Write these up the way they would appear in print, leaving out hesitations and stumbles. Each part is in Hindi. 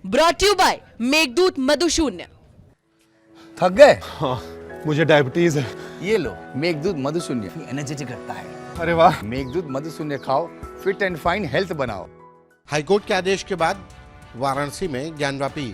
ब्रॉट यू बाय मेघदूत मधुशून्य। थक गए? हाँ, मुझे डायबिटीज है। ये लो मेघदूत मधुशून्य, एनर्जेटिक रखता है। अरे वाह। मेघदूत मधुशून्य खाओ, फिट एंड फाइन हेल्थ बनाओ। हाईकोर्ट के आदेश के बाद वाराणसी में ज्ञानव्यापी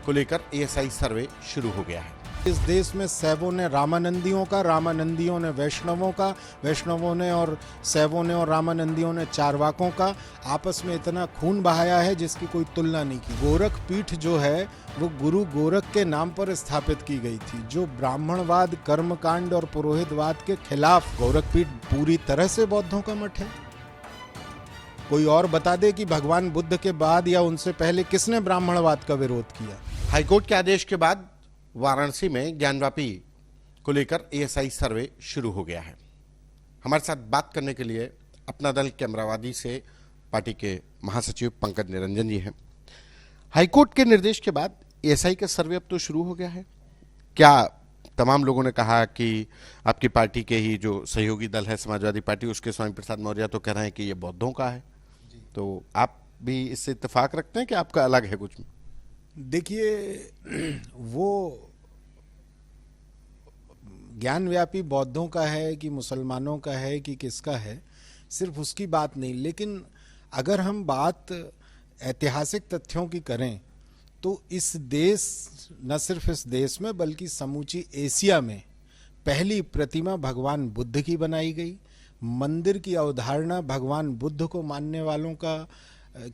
को लेकर एएसआई सर्वे शुरू हो गया है। इस देश में शैवों ने रामानंदियों का, रामानंदियों ने वैष्णवों का, वैष्णवों ने और शैवों ने और रामानंदियों ने चारवाकों का आपस में इतना खून बहाया है जिसकी कोई तुलना नहीं की। गोरख पीठ जो है वो गुरु गोरख के नाम पर स्थापित की गई थी, जो ब्राह्मणवाद, कर्मकांड और पुरोहितवाद के खिलाफ। गोरख पीठ पूरी तरह से बौद्धों का मठ है। कोई और बता दे कि भगवान बुद्ध के बाद या उनसे पहले किसने ब्राह्मणवाद का विरोध किया। हाईकोर्ट के आदेश के बाद वाराणसी में ज्ञानव्यापी को लेकर एएसआई सर्वे शुरू हो गया है। हमारे साथ बात करने के लिए अपना दल के अमरावती से पार्टी के महासचिव पंकज निरंजन जी हैं। हाईकोर्ट के निर्देश के बाद एएसआई का सर्वे अब तो शुरू हो गया है। क्या तमाम लोगों ने कहा कि आपकी पार्टी के ही जो सहयोगी दल है समाजवादी पार्टी, उसके स्वामी प्रसाद मौर्य तो कह रहे हैं कि ये बौद्धों का है, तो आप भी इससे इत्तेफाक रखते हैं कि आपका अलग है कुछ? देखिए, वो ज्ञानव्यापी बौद्धों का है कि मुसलमानों का है कि किसका है, सिर्फ उसकी बात नहीं। लेकिन अगर हम बात ऐतिहासिक तथ्यों की करें तो इस देश, न सिर्फ इस देश में बल्कि समूची एशिया में पहली प्रतिमा भगवान बुद्ध की बनाई गई। मंदिर की अवधारणा भगवान बुद्ध को मानने वालों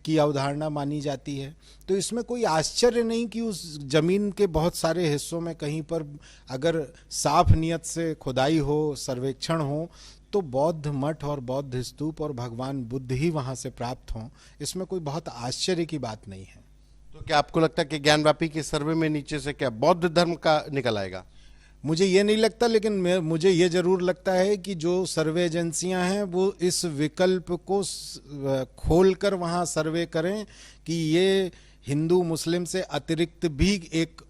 की अवधारणा मानी जाती है। तो इसमें कोई आश्चर्य नहीं कि उस जमीन के बहुत सारे हिस्सों में कहीं पर अगर साफ नियत से खुदाई हो, सर्वेक्षण हो, तो बौद्ध मठ और बौद्ध स्तूप और भगवान बुद्ध ही वहां से प्राप्त हों। इसमें कोई बहुत आश्चर्य की बात नहीं है। तो क्या आपको लगता है कि ज्ञानव्यापी के सर्वे में नीचे से क्या बौद्ध धर्म का निकल आएगा? मुझे ये नहीं लगता, लेकिन मुझे ये जरूर लगता है कि जो सर्वे एजेंसियां हैं वो इस विकल्प को खोलकर वहां सर्वे करें कि ये हिंदू मुस्लिम से अतिरिक्त भी एक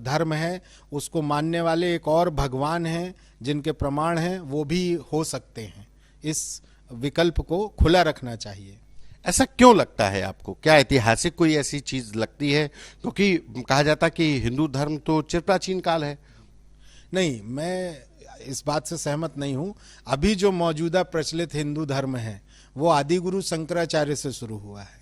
धर्म है, उसको मानने वाले एक और भगवान हैं जिनके प्रमाण हैं, वो भी हो सकते हैं। इस विकल्प को खुला रखना चाहिए। ऐसा क्यों लगता है आपको? क्या ऐतिहासिक कोई ऐसी चीज लगती है? क्योंकि कहा जाता कि हिंदू धर्म तो चिर प्राचीन काल है। नहीं, मैं इस बात से सहमत नहीं हूं। अभी जो मौजूदा प्रचलित हिंदू धर्म है वो आदि गुरु शंकराचार्य से शुरू हुआ है।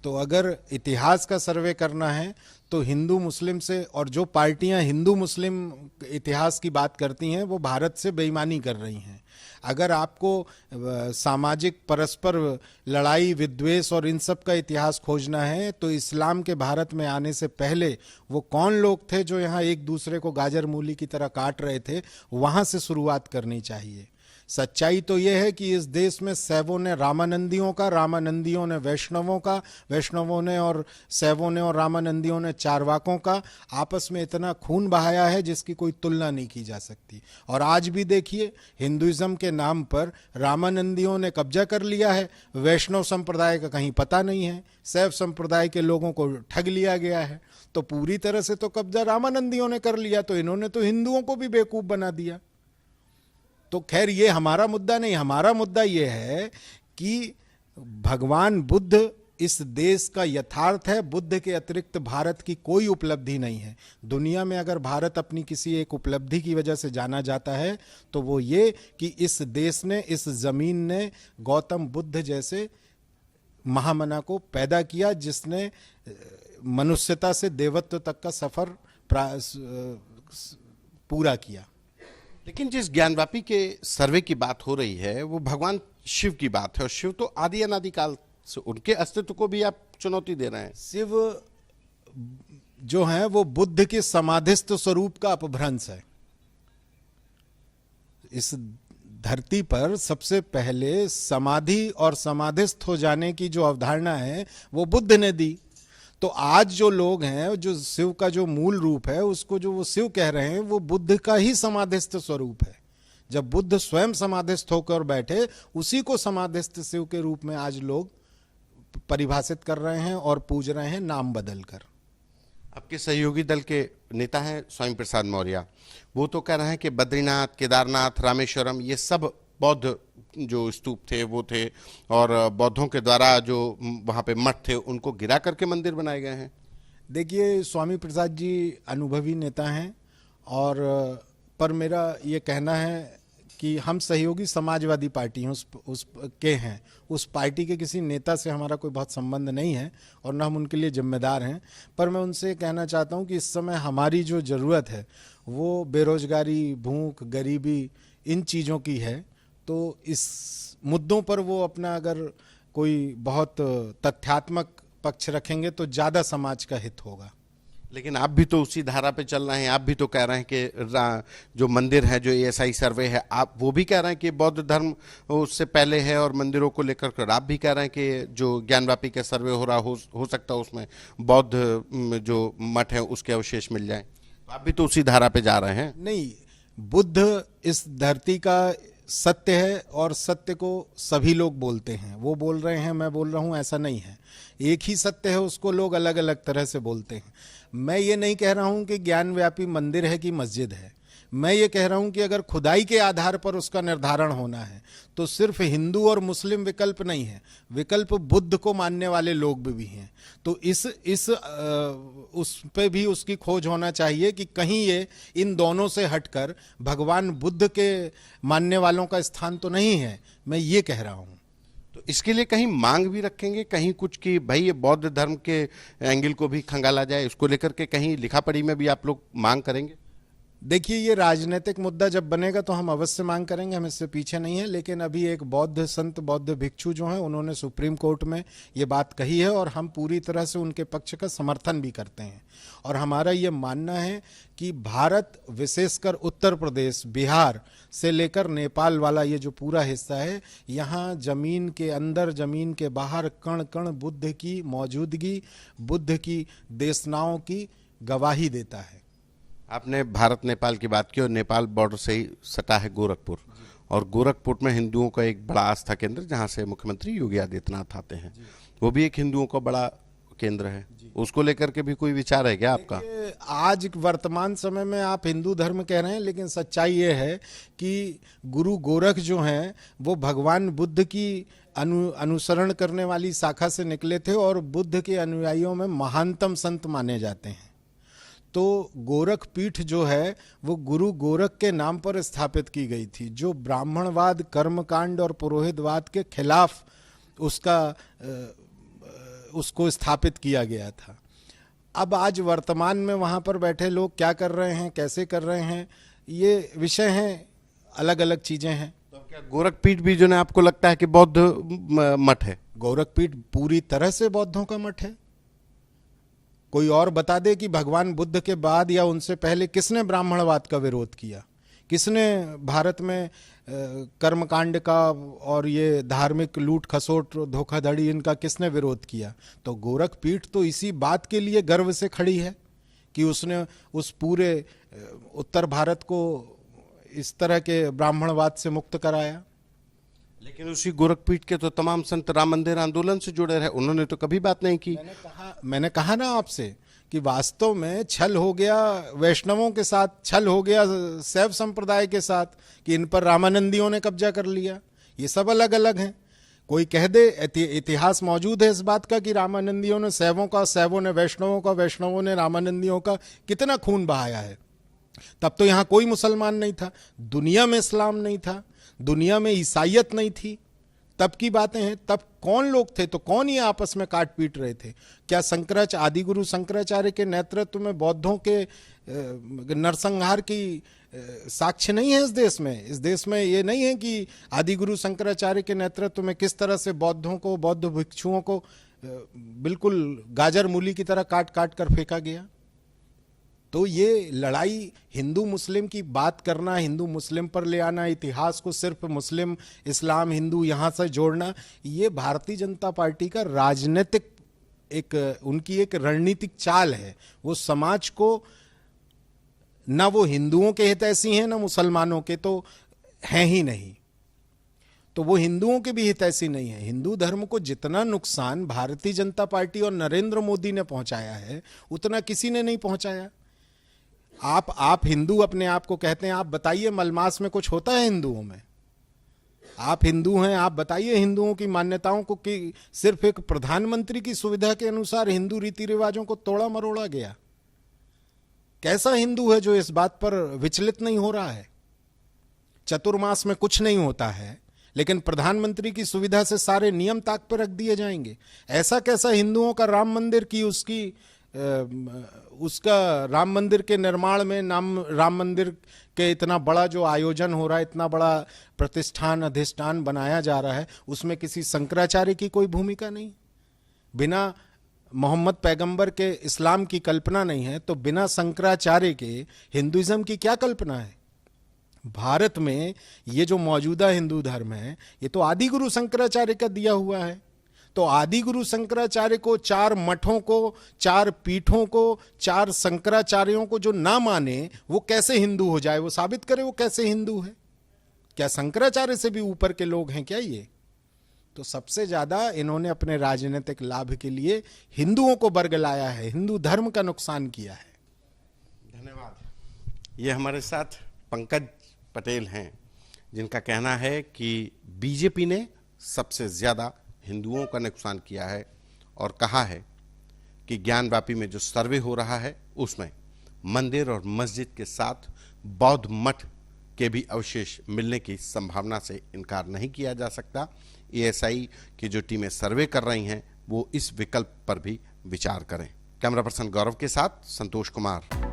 तो अगर इतिहास का सर्वे करना है तो हिंदू मुस्लिम से, और जो पार्टियां हिंदू मुस्लिम इतिहास की बात करती हैं वो भारत से बेईमानी कर रही हैं। अगर आपको सामाजिक परस्पर लड़ाई, विद्वेष और इन सब का इतिहास खोजना है तो इस्लाम के भारत में आने से पहले वो कौन लोग थे जो यहाँ एक दूसरे को गाजर मूली की तरह काट रहे थे, वहाँ से शुरुआत करनी चाहिए। सच्चाई तो ये है कि इस देश में शैवों ने रामानंदियों का, रामानंदियों ने वैष्णवों का, वैष्णवों ने और शैवों ने और रामानंदियों ने चारवाकों का आपस में इतना खून बहाया है जिसकी कोई तुलना नहीं की जा सकती। और आज भी देखिए, हिंदुइज्म के नाम पर रामानंदियों ने कब्जा कर लिया है, वैष्णव संप्रदाय का कहीं पता नहीं है, शैव संप्रदाय के लोगों को ठग लिया गया है। तो पूरी तरह से तो कब्जा रामानंदियों ने कर लिया, तो इन्होंने तो हिंदुओं को भी बेवकूफ बना दिया। तो खैर, ये हमारा मुद्दा नहीं। हमारा मुद्दा ये है कि भगवान बुद्ध इस देश का यथार्थ है। बुद्ध के अतिरिक्त भारत की कोई उपलब्धि नहीं है। दुनिया में अगर भारत अपनी किसी एक उपलब्धि की वजह से जाना जाता है तो वो ये कि इस देश ने, इस जमीन ने गौतम बुद्ध जैसे महामना को पैदा किया, जिसने मनुष्यता से देवत्व तक का सफर पूरा किया। लेकिन जिस ज्ञानव्यापी के सर्वे की बात हो रही है वो भगवान शिव की बात है, और शिव तो आदि अनादि काल से, उनके अस्तित्व को भी आप चुनौती दे रहे हैं। शिव जो है वो बुद्ध के समाधिस्थ स्वरूप का अपभ्रंश है। इस धरती पर सबसे पहले समाधि और समाधिस्थ हो जाने की जो अवधारणा है वो बुद्ध ने दी। तो आज जो लोग हैं, जो शिव का जो मूल रूप है उसको जो वो शिव कह रहे हैं, वो बुद्ध का ही समाधिस्थ स्वरूप है। जब बुद्ध स्वयं समाधिस्थ होकर बैठे, उसी को समाधिस्थ शिव के रूप में आज लोग परिभाषित कर रहे हैं और पूज रहे हैं, नाम बदलकर। आपके सहयोगी दल के नेता हैं स्वामी प्रसाद मौर्य, वो तो कह रहे हैं कि बद्रीनाथ, केदारनाथ, रामेश्वरम ये सब बौद्ध जो स्तूप थे वो थे, और बौद्धों के द्वारा जो वहाँ पे मठ थे उनको गिरा करके मंदिर बनाए गए हैं। देखिए, स्वामी प्रसाद जी अनुभवी नेता हैं, और पर मेरा ये कहना है कि हम सहयोगी समाजवादी पार्टी हैं, उस के हैं, उस पार्टी के किसी नेता से हमारा कोई बहुत संबंध नहीं है और न हम उनके लिए जिम्मेदार हैं। पर मैं उनसे कहना चाहता हूं कि इस समय हमारी जो ज़रूरत है वो बेरोजगारी, भूख, गरीबी, इन चीज़ों की है। तो इस मुद्दों पर वो अपना अगर कोई बहुत तथ्यात्मक पक्ष रखेंगे तो ज़्यादा समाज का हित होगा। लेकिन आप भी तो उसी धारा पे चल रहे हैं, आप भी तो कह रहे हैं कि जो मंदिर है, जो एएसआई सर्वे है, आप वो भी कह रहे हैं कि बौद्ध धर्म उससे पहले है, और मंदिरों को लेकर कर आप भी कह रहे हैं कि जो ज्ञानवापी का सर्वे हो रहा हो सकता है उसमें बौद्ध जो मठ है उसके अवशेष मिल जाए। आप भी तो उसी धारा पे जा रहे हैं। नहीं, बुद्ध इस धरती का सत्य है और सत्य को सभी लोग बोलते हैं। वो बोल रहे हैं, मैं बोल रहा हूं, ऐसा नहीं है। एक ही सत्य है, उसको लोग अलग अलग तरह से बोलते हैं। मैं ये नहीं कह रहा हूं कि ज्ञानव्यापी मंदिर है कि मस्जिद है। मैं ये कह रहा हूं कि अगर खुदाई के आधार पर उसका निर्धारण होना है तो सिर्फ हिंदू और मुस्लिम विकल्प नहीं है, विकल्प बुद्ध को मानने वाले लोग भी हैं। तो उस पे भी उसकी खोज होना चाहिए कि कहीं ये इन दोनों से हटकर भगवान बुद्ध के मानने वालों का स्थान तो नहीं है। मैं ये कह रहा हूं। तो इसके लिए कहीं मांग भी रखेंगे, कहीं कुछ कि भाई ये बौद्ध धर्म के एंगल को भी खंगाला जाए, इसको लेकर के कहीं लिखा पढ़ी में भी आप लोग मांग करेंगे? देखिए, ये राजनीतिक मुद्दा जब बनेगा तो हम अवश्य मांग करेंगे, हम इससे पीछे नहीं है। लेकिन अभी एक बौद्ध संत, बौद्ध भिक्षु जो हैं, उन्होंने सुप्रीम कोर्ट में ये बात कही है और हम पूरी तरह से उनके पक्ष का समर्थन भी करते हैं। और हमारा ये मानना है कि भारत, विशेषकर उत्तर प्रदेश, बिहार से लेकर नेपाल वाला ये जो पूरा हिस्सा है, यहाँ जमीन के अंदर, जमीन के बाहर कण कण बुद्ध की मौजूदगी, बुद्ध की देशनाओं की गवाही देता है। आपने भारत नेपाल की बात की, और नेपाल बॉर्डर से ही सटा है गोरखपुर, और गोरखपुर में हिंदुओं का एक बड़ा आस्था केंद्र जहां से मुख्यमंत्री योगी आदित्यनाथ आते हैं, वो भी एक हिंदुओं का बड़ा केंद्र है। उसको लेकर के भी कोई विचार है क्या आपका? आज वर्तमान समय में आप हिंदू धर्म कह रहे हैं, लेकिन सच्चाई ये है कि गुरु गोरख जो हैं वो भगवान बुद्ध की अनुसरण करने वाली शाखा से निकले थे और बुद्ध के अनुयायियों में महानतम संत माने जाते हैं। तो गोरख पीठ जो है वो गुरु गोरख के नाम पर स्थापित की गई थी, जो ब्राह्मणवाद, कर्मकांड और पुरोहितवाद के खिलाफ उसको स्थापित किया गया था। अब आज वर्तमान में वहाँ पर बैठे लोग क्या कर रहे हैं, कैसे कर रहे हैं, ये विषय हैं, अलग अलग चीज़ें हैं। तो क्या गोरख पीठ भी जो है आपको लगता है कि बौद्ध मठ है? गोरख पीठ पूरी तरह से बौद्धों का मठ है। कोई और बता दे कि भगवान बुद्ध के बाद या उनसे पहले किसने ब्राह्मणवाद का विरोध किया, किसने भारत में कर्मकांड का और ये धार्मिक लूट खसोट, धोखाधड़ी, इनका किसने विरोध किया? तो गोरख पीठ तो इसी बात के लिए गर्व से खड़ी है कि उसने उस पूरे उत्तर भारत को इस तरह के ब्राह्मणवाद से मुक्त कराया। लेकिन उसी गोरखपीठ के तो तमाम संत राम मंदिर आंदोलन से जुड़े रहे, उन्होंने तो कभी बात नहीं की। मैंने कहा ना आपसे कि वास्तव में छल हो गया वैष्णवों के साथ, छल हो गया शैव संप्रदाय के साथ कि इन पर रामानंदियों ने कब्जा कर लिया। ये सब अलग अलग हैं। कोई कह दे, इतिहास मौजूद है इस बात का कि रामानंदियों ने शैवों का, शैवों ने वैष्णवों का, वैष्णवों ने रामानंदियों का कितना खून बहाया है। तब तो यहाँ कोई मुसलमान नहीं था, दुनिया में इस्लाम नहीं था, दुनिया में ईसाइयत नहीं थी। तब की बातें हैं। तब कौन लोग थे, तो कौन ये आपस में काट पीट रहे थे? क्या आदिगुरु शंकराचार्य के नेतृत्व में बौद्धों के नरसंहार की साक्ष्य नहीं है इस देश में? इस देश में ये नहीं है कि आदिगुरु शंकराचार्य के नेतृत्व में किस तरह से बौद्धों को, बौद्ध भिक्षुओं को बिल्कुल गाजर मूली की तरह काट काट कर फेंका गया। तो ये लड़ाई, हिंदू मुस्लिम की बात करना, हिंदू मुस्लिम पर ले आना, इतिहास को सिर्फ मुस्लिम, इस्लाम, हिंदू यहाँ से जोड़ना, ये भारतीय जनता पार्टी का राजनीतिक उनकी एक रणनीतिक चाल है। वो समाज को, ना वो हिंदुओं के हितैषी हैं ना मुसलमानों के तो हैं ही नहीं, तो वो हिंदुओं के भी हितैषी नहीं है। हिंदू धर्म को जितना नुकसान भारतीय जनता पार्टी और नरेंद्र मोदी ने पहुंचाया है उतना किसी ने नहीं पहुंचाया। आप हिंदू अपने आप को कहते हैं, आप बताइए मलमास में कुछ होता है हिंदुओं में? आप हिंदू हैं, आप बताइए हिंदुओं की मान्यताओं को कि सिर्फ एक प्रधानमंत्री की सुविधा के अनुसार हिंदू रीति रिवाजों को तोड़ा मरोड़ा गया। कैसा हिंदू है जो इस बात पर विचलित नहीं हो रहा है? चतुर्मास में कुछ नहीं होता है, लेकिन प्रधानमंत्री की सुविधा से सारे नियम ताक पर रख दिए जाएंगे। ऐसा कैसा हिंदुओं का राम मंदिर की उसका राम मंदिर के निर्माण में राम मंदिर के इतना बड़ा जो आयोजन हो रहा है, इतना बड़ा प्रतिष्ठान अधिष्ठान बनाया जा रहा है, उसमें किसी शंकराचार्य की कोई भूमिका नहीं। बिना मोहम्मद पैगंबर के इस्लाम की कल्पना नहीं है, तो बिना शंकराचार्य के हिंदुइज्म की क्या कल्पना है? भारत में ये जो मौजूदा हिंदू धर्म है, ये तो आदि गुरु शंकराचार्य का दिया हुआ है। तो आदि गुरु शंकराचार्य को, 4 मठों को, 4 पीठों को, 4 शंकराचार्यों को जो ना माने, वो कैसे हिंदू हो जाए? वो साबित करे वो कैसे हिंदू है। क्या शंकराचार्य से भी ऊपर के लोग हैं क्या ये? तो सबसे ज्यादा इन्होंने अपने राजनीतिक लाभ के लिए हिंदुओं को बरगलाया है, हिंदू धर्म का नुकसान किया है। धन्यवाद। ये हमारे साथ पंकज पटेल हैं, जिनका कहना है कि बीजेपी ने सबसे ज्यादा हिंदुओं का नुकसान किया है और कहा है कि ज्ञानवापी में जो सर्वे हो रहा है उसमें मंदिर और मस्जिद के साथ बौद्ध मठ के भी अवशेष मिलने की संभावना से इनकार नहीं किया जा सकता। एएसआई की जो टीमें सर्वे कर रही हैं वो इस विकल्प पर भी विचार करें। कैमरा पर्सन गौरव के साथ संतोष कुमार।